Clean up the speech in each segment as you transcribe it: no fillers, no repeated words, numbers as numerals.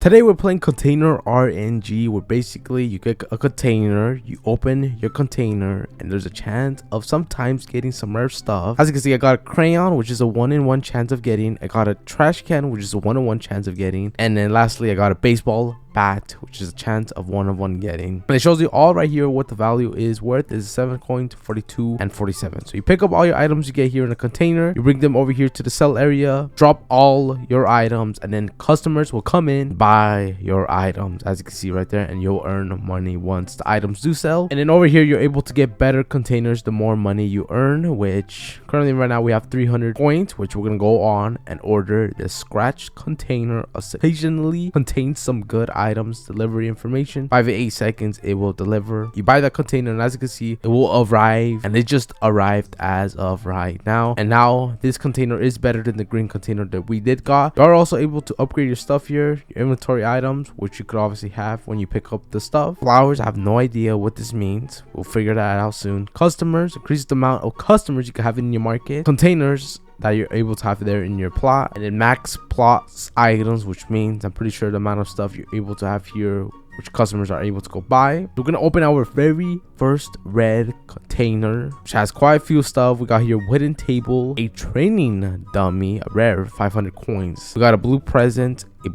Today we're playing container RNG, where basically you get a container, you open your container, and there's a chance of sometimes getting some rare stuff. As you can see, I got a crayon, which is a 1-in-1 chance of getting. I got a trash can, which is a 1-in-1 chance of getting. And then lastly, I got a baseball bat, which is a chance of 1-of-1 getting. And it shows you all right here what the value is worth. Is 7 coins, 42 and 47. So you pick up all your items you get here in a container, you bring them over here to the sell area, drop all your items, and then customers will come in, buy your items, as you can see right there, and you'll earn money once the items do sell. And then over here you're able to get better containers the more money you earn, which currently right now we have 300 points, which we're gonna go on and order the scratch container. Occasionally contains some good items. Delivery information, 5 to 8 seconds it will deliver. You buy that container, and as you can see, it will arrive, and it just arrived as of right now. And now this container is better than the green container that we did got. You are also able to upgrade your stuff here, your inventory items, which you could obviously have when you pick up the stuff. Flowers, I have no idea what this means. We'll figure that out soon. Customers, increase the amount of customers you can have in your market. Containers that you're able to have there in your plot. And then max plots items, which means I'm pretty sure the amount of stuff you're able to have here, which customers are able to go buy. We're gonna open our very first red container, which has quite a few stuff. We got here wooden table, a training dummy, a rare 500 coins. We got a blue present, a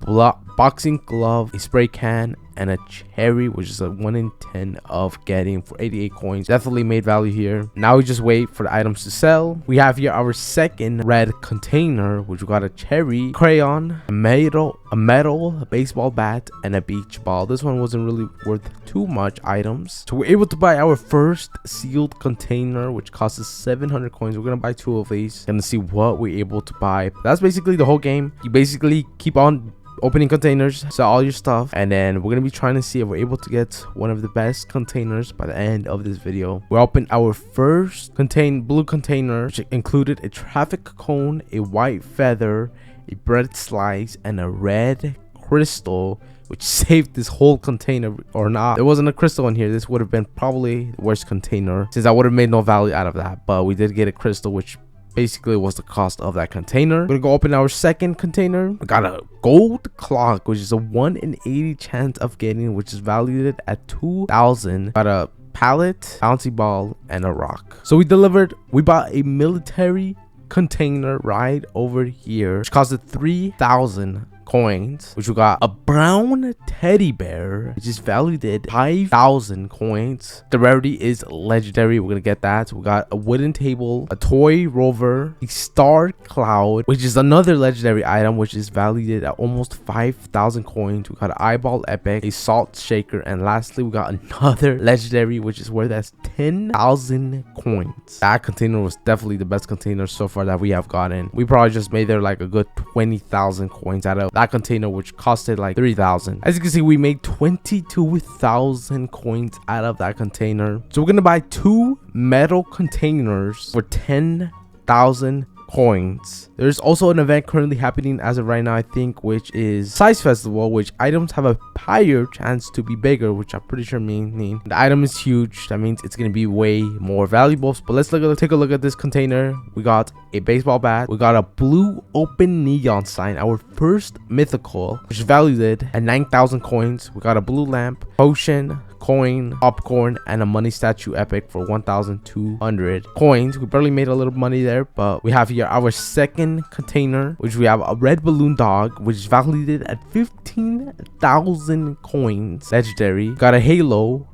boxing glove, a spray can, and a cherry, which is a 1 in 10 of getting for 88 coins. Definitely made value here. Now we just wait for the items to sell. We have here our second red container, which we got a cherry, crayon, a metal, a baseball bat, and a beach ball. This one wasn't really worth too much items, so we're able to buy our first sealed container, which costs us 700 coins. We're gonna buy 2 of these and see what we're able to buy. That's basically the whole game. You basically keep on opening containers, sell all your stuff, and then we're gonna be trying to see if we're able to get one of the best containers by the end of this video. We opened our first blue container, which included a traffic cone, a white feather, a bread slice, and a red crystal, which saved this whole container. Or not, there wasn't a crystal in here, this would have been probably the worst container, since I would have made no value out of that. But we did get a crystal, which basically was the cost of that container. We're gonna go open our second container. We got a gold clock, which is a 1 in 80 chance of getting, which is valued at 2,000. Got a pallet, bouncy ball, and a rock. So we bought a military container right over here, which costed 3,000 coins, which we got a brown teddy bear, which is valued at 5,000 coins. The rarity is legendary. We're gonna get that. We got a wooden table, a toy rover, a star cloud, which is another legendary item, which is valued at almost 5,000 coins. We got an eyeball epic, a salt shaker, and lastly we got another legendary, which is worth as 10,000 coins. That container was definitely the best container so far that we have gotten. We probably just made there like a good 20,000 coins out of that container, which costed like 3,000. As you can see, we made 22,000 coins out of that container. So we're gonna buy 2 metal containers for 10,000 coins. There's also an event currently happening as of right now, I think, which is size festival, which items have a higher chance to be bigger, which I'm pretty sure mean the item is huge. That means it's gonna be way more valuable. But let's take a look at this container. We got a baseball bat, we got a blue open neon sign, our first mythical, which is valued at 9,000 coins. We got a blue lamp, potion, coin, popcorn, and a money statue epic for 1,200 coins. We barely made a little money there. But we have here our second container, which we have a red balloon dog, which is valued at 15,000 coins. Legendary. Got a halo,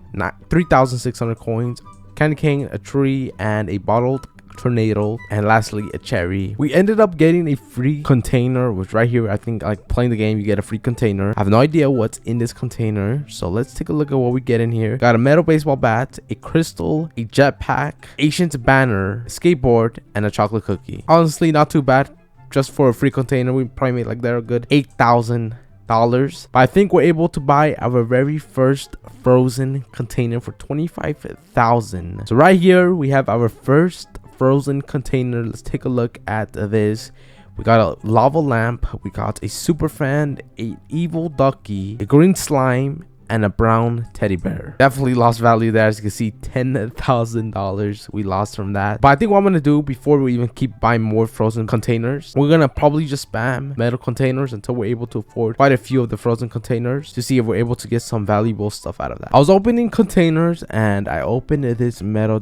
3,600 coins, candy cane, a tree, and a bottled tornado, and lastly a cherry. We ended up getting a free container, which right here, I think, like playing the game, you get a free container. I have no idea what's in this container, so let's take a look at what we get in here. Got a metal baseball bat, a crystal, a jetpack, ancient banner, a skateboard, and a chocolate cookie. Honestly, not too bad. Just for a free container, we probably made like there a good $8,000. But I think we're able to buy our very first frozen container for 25,000. So right here we have our first frozen container. Let's take a look at this. We got a lava lamp, we got a super fan, a evil ducky, a green slime, and a brown teddy bear. Definitely lost value there. As you can see, $10,000 we lost from that. But I think what I'm gonna do before we even keep buying more frozen containers, we're gonna probably just spam metal containers until we're able to afford quite a few of the frozen containers to see if we're able to get some valuable stuff out of that. I was opening containers and I opened this metal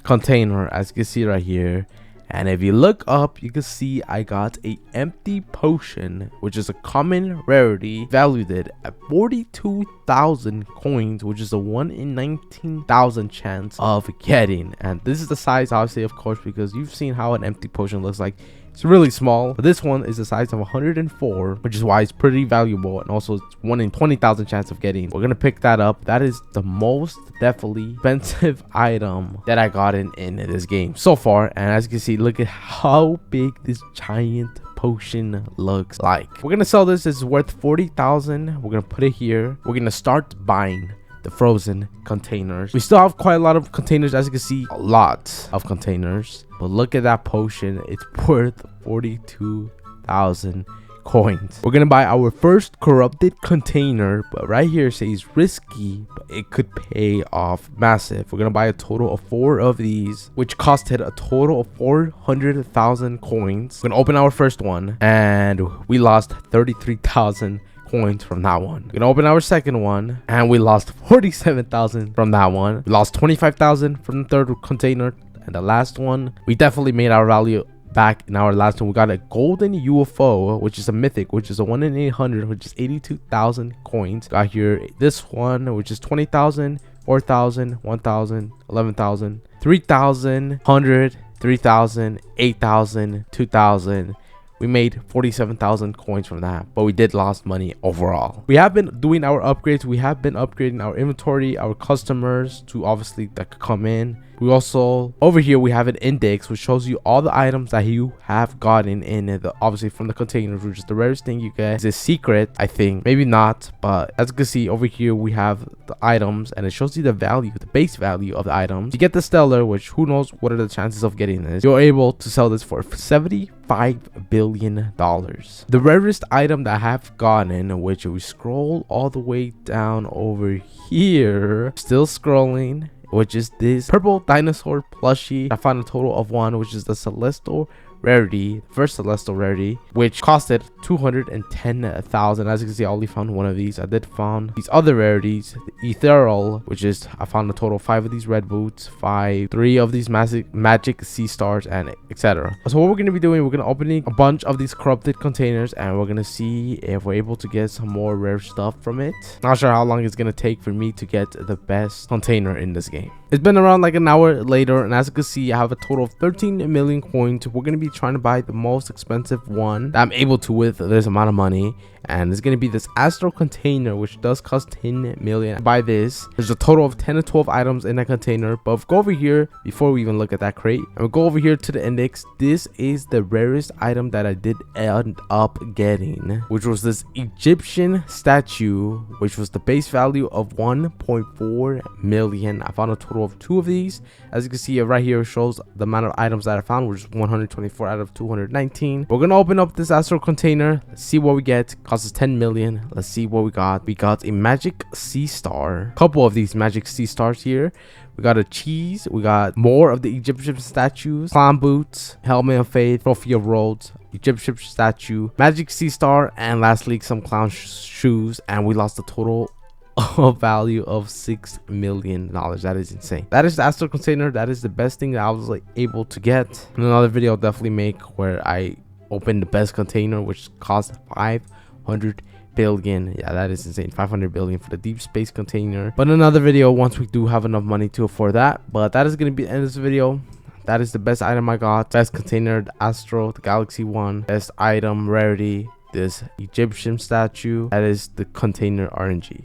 container, as you can see right here. And if you look up, you can see I got a empty potion, which is a common rarity, valued at 42,000 coins, which is a 1 in 19,000 chance of getting. And this is the size, obviously, of course, because you've seen how an empty potion looks like. It's really small, but this one is the size of 104, which is why it's pretty valuable, and also it's 1 in 20,000 chance of getting. We're gonna pick that up. That is the most definitely expensive item that I got in this game so far. And as you can see, look at how big this giant potion looks like. We're gonna sell this. It's worth 40,000. We're gonna put it here. We're gonna start buying the frozen containers. We still have quite a lot of containers, as you can see, a lot of containers. But look at that potion. It's worth 42,000 coins. We're gonna buy our first corrupted container, but right here it says risky, but it could pay off massive. We're gonna buy a total of 4 of these, which costed a total of 400,000 coins. We're gonna open our first one, and we lost 33,000 coins from that one. We're gonna open our second one, and we lost 47,000 from that one. We lost 25,000 from the third container, and the last one, we definitely made our value back in our last one. We got a golden UFO, which is a mythic, which is a 1 in 800, which is 82,000 coins. Got here this one, which is 20,000, 4,000, 1,000, 11,000, 3,000, 100, 3,000, 8,000, 2,000. We made 47,000 coins from that, but we did lost money overall. We have been doing our upgrades. We have been upgrading our inventory, our customers to obviously that could come in. We also, over here, we have an index which shows you all the items that you have gotten in the, obviously from the containers, which is the rarest thing you get. It's a secret, I think, maybe not, but as you can see over here, we have the items, and it shows you the value, the base value of the items. You get the stellar, which who knows what are the chances of getting this. You're able to sell this for $75 billion. The rarest item that I have gotten, which we scroll all the way down over here, still scrolling, which is this purple dinosaur plushie. I found a total of 1, which is the celestial rarity, first celestial rarity, which costed 210,000. As you can see, I only found 1 of these. I did found these other rarities, the ethereal, which is, I found a total of 5 of these red boots, 3 of these magic sea stars, and etc. So what we're going to be doing, we're going to opening a bunch of these corrupted containers, and we're going to see if we're able to get some more rare stuff from it. Not sure how long it's going to take for me to get the best container in this game. It's been around like an hour later, and as you can see, I have a total of 13 million coins. We're going to be trying to buy the most expensive one that I'm able to with this amount of money, and it's going to be this astral container, which does cost 10 million. Buy this. There's a total of 10 to 12 items in that container, but if we go over here before we even look at that crate, and we'll go over here to the index. This is the rarest item that I did end up getting, which was this Egyptian statue, which was the base value of 1.4 million. I found a total of 2 of these. As you can see right here, it shows the amount of items that I found, which is 124 out of 219. We're gonna open up this astral container. Let's see what we get. Costs us 10 million. Let's see what we got. We got a magic sea star, couple of these magic sea stars here. We got a cheese. We got more of the Egyptian statues, clown boots, helmet of faith, trophy of Rhodes, Egyptian statue, magic sea star, and lastly some clown shoes. And we lost a total of value of $6 million. That is insane. That is the astral container. That is the best thing that I was like able to get. In another video I'll definitely make where I open the best container, which cost 500 billion. Yeah, that is insane. 500 billion for the deep space container. But in another video, once we do have enough money to afford that. But that is going to be the end of this video. That is the best item I got. Best container, the Astro, the Galaxy one. Best item rarity, this Egyptian statue. That is the container RNG.